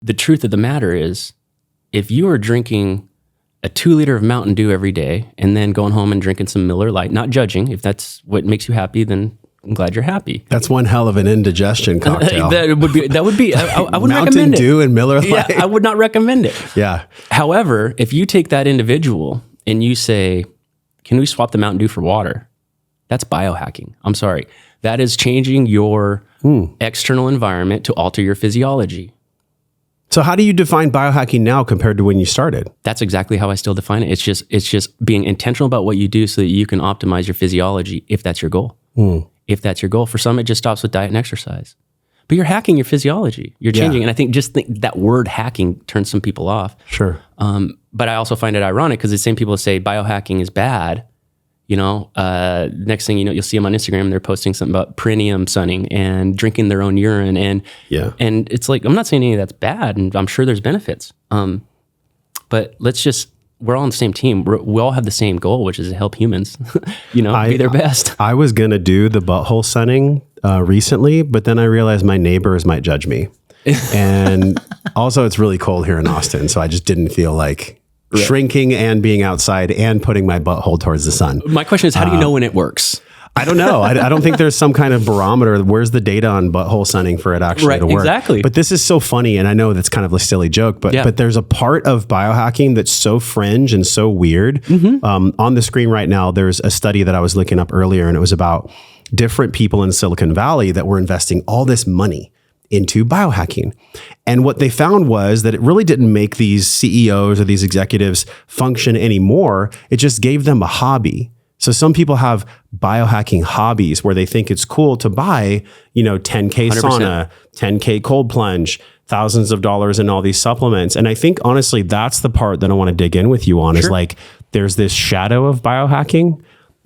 the truth of the matter is, if you are drinking a 2 liter of Mountain Dew every day and then going home and drinking some Miller Lite, not judging, if that's what makes you happy, then I'm glad you're happy. That's one hell of an indigestion cocktail. that would be. I wouldn't recommend it. Mountain Dew and Miller Lite. Yeah, I would not recommend it. Yeah. However, if you take that individual and you say, "Can we swap the Mountain Dew for water?" That's biohacking. I'm sorry. That is changing your external environment to alter your physiology. So how do you define biohacking now compared to when you started? That's exactly how I still define it. It's just being intentional about what you do so that you can optimize your physiology if that's your goal. If that's your goal. For some, it just stops with diet and exercise. But you're hacking your physiology. You're changing. And I think that word hacking turns some people off. Sure. But I also find it ironic because the same people say biohacking is bad. Next thing you know, you'll see them on Instagram. They're posting something about perineum sunning and drinking their own urine. And it's like, I'm not saying any of that's bad. And I'm sure there's benefits. But we're all on the same team. We all have the same goal, which is to help humans, be their best. I was going to do the butthole sunning recently, but then I realized my neighbors might judge me. And also it's really cold here in Austin. So I just didn't feel like shrinking and being outside and putting my butthole towards the sun. My question is, how do you know when it works? I don't know. I don't think there's some kind of barometer. Where's the data on butthole sunning for it actually to work? Exactly. But this is so funny. And I know that's kind of a silly joke, but there's a part of biohacking that's so fringe and so weird. On the screen right now, there's a study that I was looking up earlier, and it was about different people in Silicon Valley that were investing all this money into biohacking. And what they found was that it really didn't make these CEOs or these executives function anymore. It just gave them a hobby. So some people have biohacking hobbies where they think it's cool to buy, 10K 100%. Sauna, 10K cold plunge, thousands of dollars in all these supplements. And I think honestly, that's the part that I want to dig in with you on is like, there's this shadow of biohacking.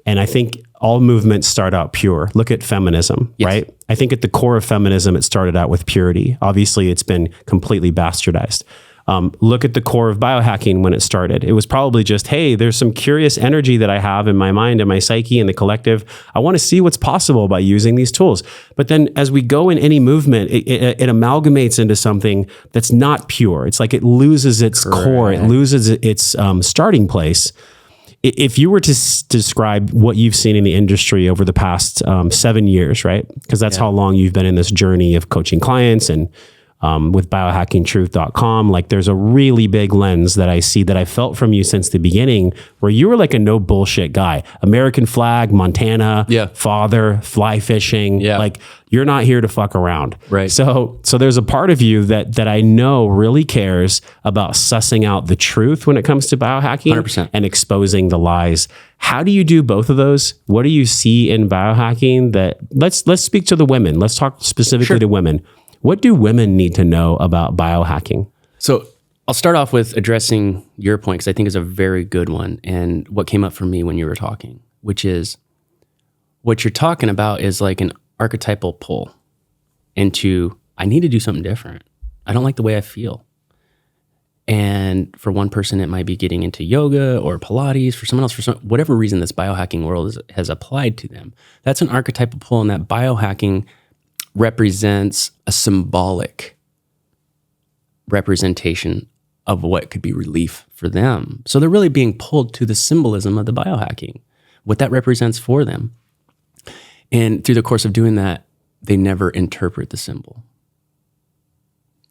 And I think all movements start out pure. Look at feminism, right? I think at the core of feminism, it started out with purity. Obviously, it's been completely bastardized. Look at the core of biohacking when it started. It was probably just, hey, there's some curious energy that I have in my mind and my psyche and the collective. I want to see what's possible by using these tools. But then as we go in any movement, it amalgamates into something that's not pure. It's like it loses its core. It loses its starting place. If you were to describe what you've seen in the industry over the past 7 years, right? Because that's how long you've been in this journey of coaching clients and with biohackingtruth.com, like there's a really big lens that I see that I felt from you since the beginning where you were like a no bullshit guy. American flag, Montana, father, fly fishing. Like you're not here to fuck around. Right. So there's a part of you that I know really cares about sussing out the truth when it comes to biohacking 100%. And exposing the lies. How do you do both of those? What do you see in biohacking that let's speak to the women. Let's talk specifically to women. What do women need to know about biohacking? So I'll start off with addressing your point because I think it's a very good one and what came up for me when you were talking, which is what you're talking about is like an archetypal pull into, I need to do something different. I don't like the way I feel. And for one person, it might be getting into yoga or Pilates. For someone else, for whatever reason this biohacking world has applied to them, that's an archetypal pull, and that biohacking represents a symbolic representation of what could be relief for them. So they're really being pulled to the symbolism of the biohacking, what that represents for them. And through the course of doing that, they never interpret the symbol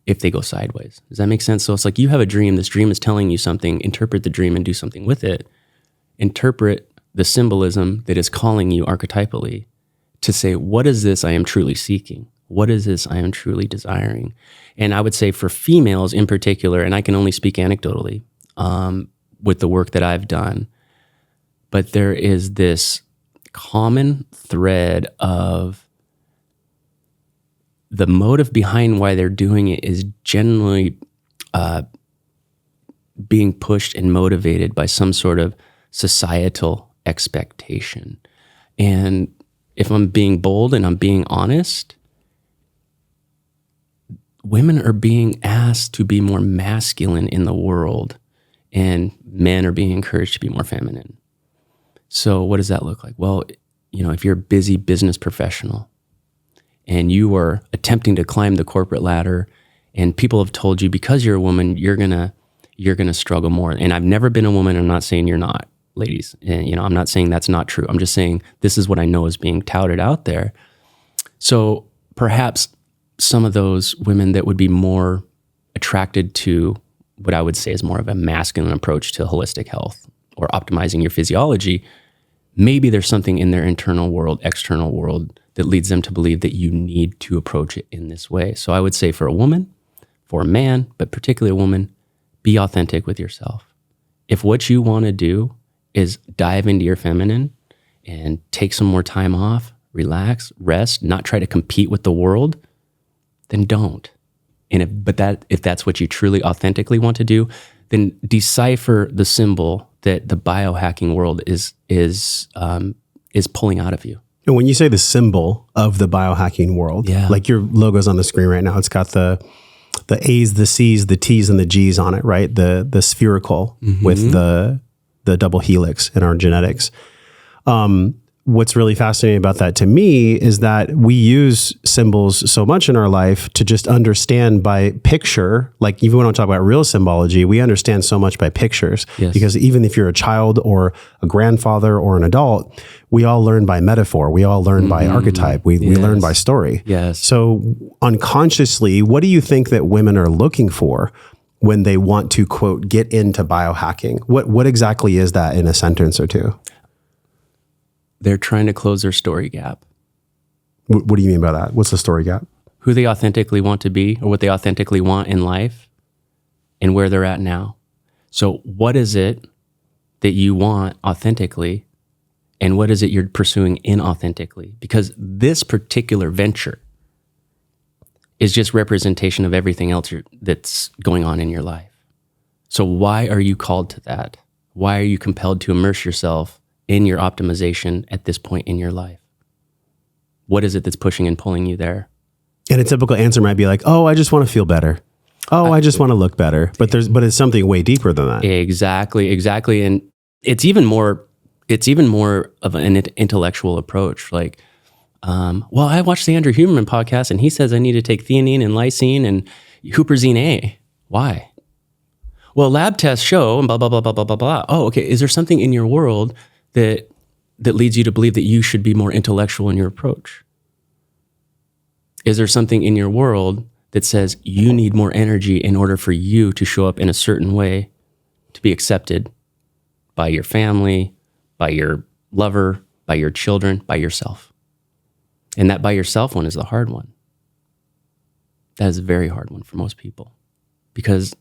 if they go sideways. Does that make sense? So it's like you have a dream. This dream is telling you something. Interpret the dream and do something with it. Interpret the symbolism that is calling you archetypally to say, what is this I am truly seeking? What is this I am truly desiring? And I would say for females in particular, and I can only speak anecdotally with the work that I've done, but there is this common thread of the motive behind why they're doing it is generally being pushed and motivated by some sort of societal expectation. And if I'm being bold and I'm being honest, women are being asked to be more masculine in the world and men are being encouraged to be more feminine. So what does that look like? Well, if you're a busy business professional and you are attempting to climb the corporate ladder And people have told you because you're a woman, you're gonna struggle more. And I've never been a woman. I'm not saying you're not, ladies. And I'm not saying that's not true. I'm just saying this is what I know is being touted out there. So perhaps some of those women that would be more attracted to what I would say is more of a masculine approach to holistic health or optimizing your physiology, maybe there's something in their internal world, external world that leads them to believe that you need to approach it in this way. So I would say for a woman, for a man, but particularly a woman, be authentic with yourself. If what you want to do is dive into your feminine and take some more time off, relax, rest, not try to compete with the world, then don't. And if that's what you truly authentically want to do, then decipher the symbol that the biohacking world is pulling out of you. And when you say the symbol of the biohacking world, like your logo's on the screen right now, it's got the A's, the C's, the T's, and the G's on it, right? The spherical with the double helix in our genetics. What's really fascinating about that to me is that we use symbols so much in our life to just understand by picture. Like even when I talk about real symbology, we understand so much by pictures. Yes. Because even if you're a child or a grandfather or an adult, we all learn by metaphor. We all learn by archetype. We learn by story. Yes. So unconsciously, what do you think that women are looking for when they want to, quote, get into biohacking? What exactly is that in a sentence or two? They're trying to close their story gap. What do you mean by that? What's the story gap? Who they authentically want to be or what they authentically want in life and where they're at now. So what is it that you want authentically and what is it you're pursuing inauthentically? Because this particular venture is just representation of everything else that's going on in your life. So why are you called to that? Why are you compelled to immerse yourself in your optimization at this point in your life? What is it that's pushing and pulling you there? And a typical answer might be like, oh, I just want to feel better. Oh, I just want to look better. But it's something way deeper than that. Exactly. And it's even more of an intellectual approach. Like, well, I watched the Andrew Huberman podcast and he says I need to take theanine and lysine and huperzine A. Why? Well, lab tests show and blah, blah, blah, blah, blah, blah, blah. Oh, okay. Is there something in your world that leads you to believe that you should be more intellectual in your approach? Is there something in your world that says you need more energy in order for you to show up in a certain way to be accepted by your family, by your lover, by your children, by yourself? And that by yourself one is the hard one. That is a very hard one for most people because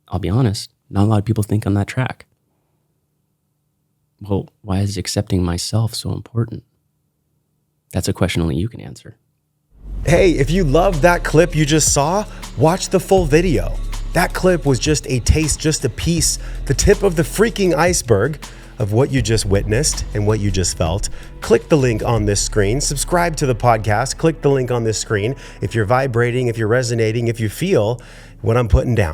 I'll be honest, not a lot of people think on that track. Well, why is accepting myself so important? That's a question only you can answer. Hey, if you loved that clip you just saw, watch the full video. That clip was just a taste, just a piece, the tip of the freaking iceberg of what you just witnessed and what you just felt. Click the link on this screen, subscribe to the podcast, click the link on this screen if you're vibrating, if you're resonating, if you feel what I'm putting down.